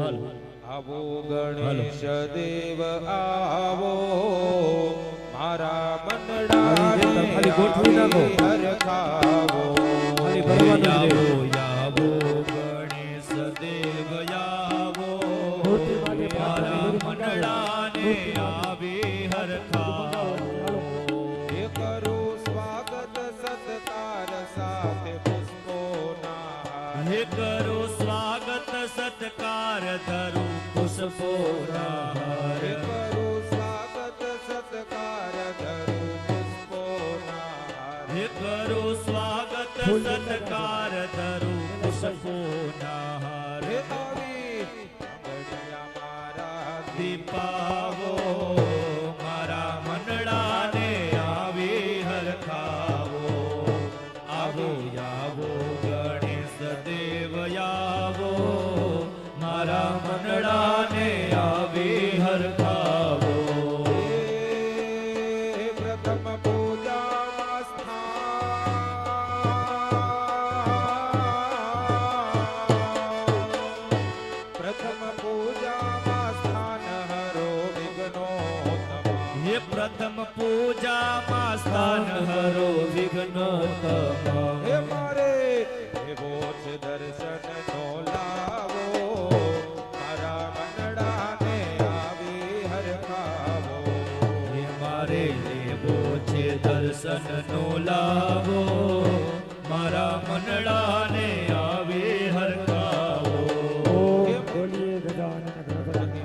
આવો ગણેશ દેવ આવો મારા મંડળાને હરખાવો આવો આવો ગણેશ દેવ આવો મારા મંડળાને આવી હરખાવો હે કરો સ્વાગત સત્કાર સાથે પુષ્પોના હે કરો સ્વાગત સત્કાર ધરું પુષ્પોના હે કરો સ્વાગત સત્કાર ધરું પુષ્પોના હે કરો સ્વાગત સત્કાર ધરું પુષ્પોના હે આવી આંગણિયા મારા દીપાવો મારા મંડળાને આવી હરખાવો આવો આવો ગણેશ દેવ આવો મારા મંડળાને આવી હરખાવો પ્રથમ પૂજામાં પ્રથમ પૂજામાં સ્થાન હરો વિઘ્નો હે પ્રથમ પૂજામાં સ્થાન હરો વિઘ્નો હે મારે એવો છે દર્શન નો લાવો મારા મંડળાને આવી હરખાવો હે મારે લેવો છે દર્શન નો લાવો